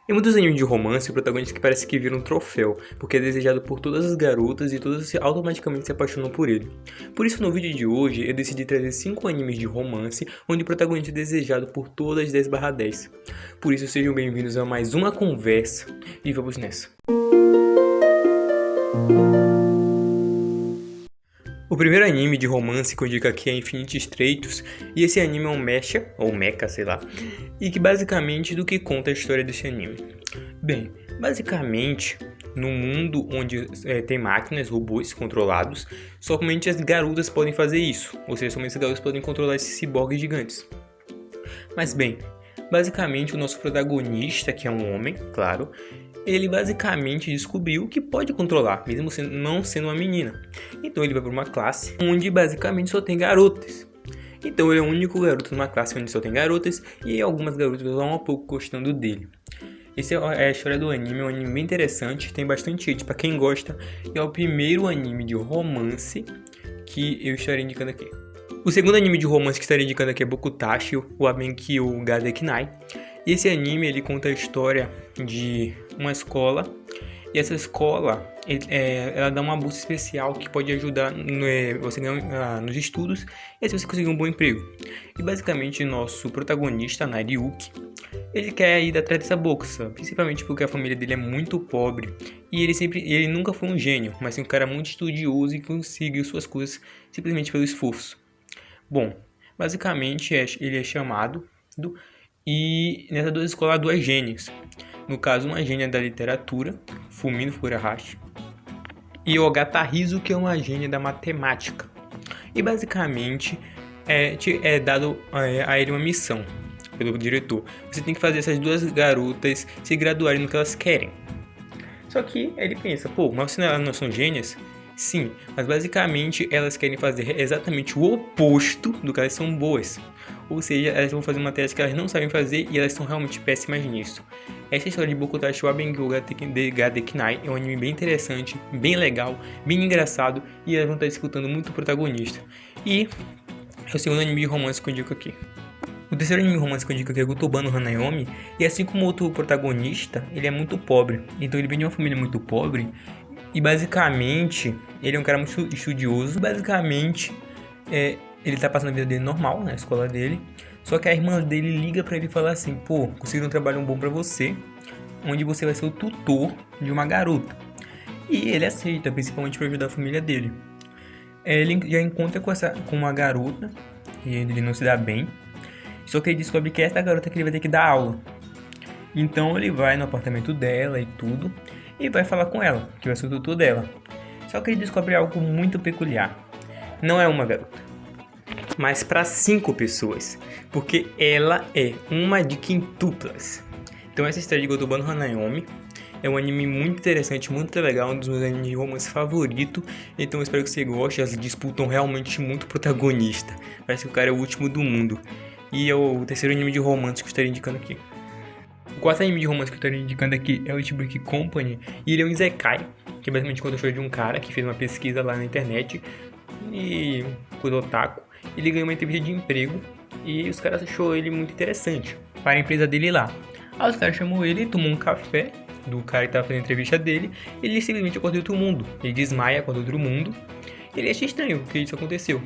Em muitos animes de romance, o protagonista que parece que vira um troféu, porque é desejado por todas as garotas e todas automaticamente se apaixonam por ele. Por isso, no vídeo de hoje, eu decidi trazer 5 animes de romance onde o protagonista é desejado por todas 10/10. Por isso, sejam bem-vindos a mais uma conversa e vamos nessa. O primeiro anime de romance que eu indico aqui é Infinity Straight's, e esse anime é um mecha, ou mecha, sei lá, e que basicamente do que conta a história desse anime. Bem, basicamente, no mundo onde tem máquinas, robôs controlados, somente as garotas podem fazer isso, ou seja, somente as garotas podem controlar esses ciborgues gigantes. Mas bem, basicamente o nosso protagonista, que é um homem, claro, ele basicamente descobriu que pode controlar, mesmo não sendo uma menina. Então ele vai para uma classe onde basicamente só tem garotas. Então ele é o único garoto numa classe onde só tem garotas e algumas garotas vão um pouco gostando dele. Essa é a história do anime, é um anime bem interessante, tem bastante hate para quem gosta e é o primeiro anime de romance que eu estarei indicando aqui. O segundo anime de romance que estarei indicando aqui é Bokutashi, o Abenkyo ga Dekinai. E esse anime ele conta a história de uma escola, e essa escola ela dá uma bolsa especial que pode ajudar você ganhar nos estudos e se você conseguir um bom emprego. E basicamente nosso protagonista, Nariuki, ele quer ir atrás dessa bolsa, principalmente porque a família dele é muito pobre e ele nunca foi um gênio, mas sim um cara muito estudioso e conseguiu suas coisas simplesmente pelo esforço. Bom, basicamente ele é chamado e nessas duas escolas há duas gênias. No caso, uma gênia da literatura, Fumino Furuhashi, e Ogata Rizu, que é uma gênia da matemática. E basicamente é dado a ele uma missão pelo diretor. Você tem que fazer essas duas garotas se graduarem no que elas querem. Só que ele pensa, mas elas não são gênias? Sim, mas basicamente elas querem fazer exatamente o oposto do que elas são boas. Ou seja, elas vão fazer uma tarefa que elas não sabem fazer e elas são realmente péssimas nisso. Essa história de Bokutashi wa Abenkyo ga Dekinai é um anime bem interessante, bem legal, bem engraçado e elas vão estar disputando muito o protagonista. E é o segundo anime de romance que eu indico aqui. O terceiro anime de romance que eu indico aqui é Gotoba no Hanayome, e assim como o outro protagonista, ele é muito pobre. Então ele vem de uma família muito pobre e basicamente ele é um cara muito estudioso. Basicamente ele tá passando a vida dele normal na escola dele, só que a irmã dele liga pra ele e fala assim: consegui um trabalho bom pra você, onde você vai ser o tutor de uma garota. E ele aceita, principalmente pra ajudar a família dele. Ele já encontra com uma garota e ele não se dá bem, só que ele descobre que é essa garota que ele vai ter que dar aula. Então ele vai no apartamento dela e tudo, e vai falar com ela, que vai ser o tutor dela. Só que ele descobre algo muito peculiar. Não é uma garota, mas para 5 pessoas, porque ela é uma de quintuplas. Então essa história de Gotoba no Hanayome é um anime muito interessante, muito legal, um dos meus animes de romance favorito. Então eu espero que você goste, elas disputam realmente muito protagonista. Parece que o cara é o último do mundo. E é o terceiro anime de romance que eu estaria indicando aqui. O quarto anime de romance que eu estaria indicando aqui é o Ichibuki Company, e ele é um isekai, que basicamente conta a história de um cara que fez uma pesquisa lá na internet e por otaku. Ele ganhou uma entrevista de emprego e os caras achou ele muito interessante para a empresa dele lá. Aí os caras chamou ele, tomou um café do cara que estava fazendo a entrevista dele, e ele simplesmente acordou de outro mundo. Ele desmaia, acorda de outro mundo. Ele acha estranho que isso aconteceu.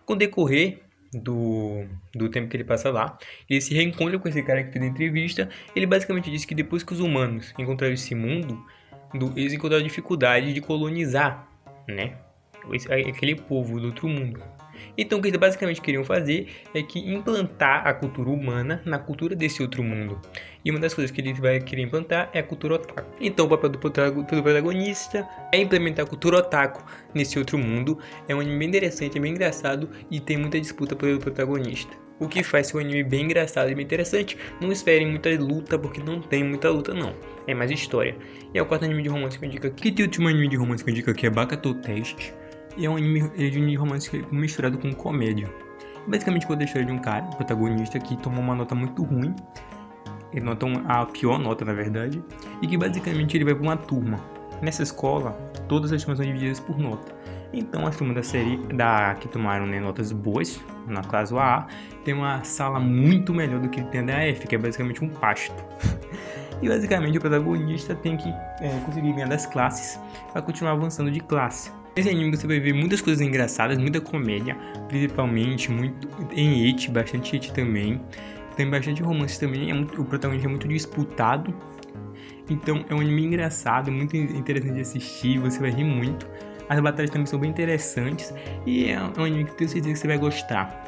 Com o decorrer do tempo que ele passa lá, ele se reencontra com esse cara que fez a entrevista. Ele basicamente disse que depois que os humanos encontraram esse mundo, eles encontraram dificuldade de colonizar, né, aquele povo do outro mundo. Então o que eles basicamente queriam fazer é que implantar a cultura humana na cultura desse outro mundo. E uma das coisas que eles vão querer implantar é a cultura otaku. Então o papel do protagonista é implementar a cultura otaku nesse outro mundo. É um anime bem interessante, é bem engraçado e tem muita disputa pelo protagonista. O que faz ser um anime bem engraçado e bem interessante. Não esperem muita luta, porque não tem muita luta não. É mais história. E é o quarto anime de romance que eu indico aqui. E o último anime de romance que eu indico aqui é Bakato Test. E é um anime de romance misturado com comédia. Basicamente conta a história de um cara, o protagonista, que tomou uma nota muito ruim. Ele notou a pior nota, na verdade. E que basicamente ele vai para uma turma. Nessa escola, todas as turmas são divididas por nota. Então as turmas da série que tomaram notas boas, na classe A, tem uma sala muito melhor do que tem a da F, que é basicamente um pasto. E basicamente o protagonista tem que conseguir ganhar das classes para continuar avançando de classe. Nesse anime você vai ver muitas coisas engraçadas, muita comédia, principalmente muito em eti, bastante eti também. Tem bastante romance também, o protagonista é muito disputado. Então é um anime engraçado, muito interessante de assistir, você vai rir muito. As batalhas também são bem interessantes e é um anime que tenho certeza que você vai gostar.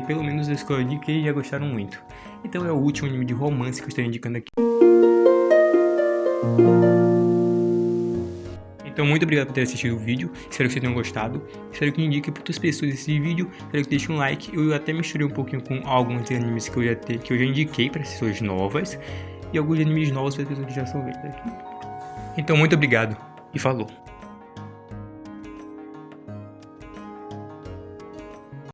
Pelo menos as que eu indiquei já gostaram muito. Então é o último anime de romance que eu estou indicando aqui. Então muito obrigado por ter assistido o vídeo, espero que vocês tenham gostado, espero que indique para outras pessoas esse vídeo, espero que deixem um like. Eu até misturei um pouquinho com alguns animes que eu já indiquei para pessoas novas e alguns animes novos para pessoas que já são velhas aqui. Então muito obrigado e falou!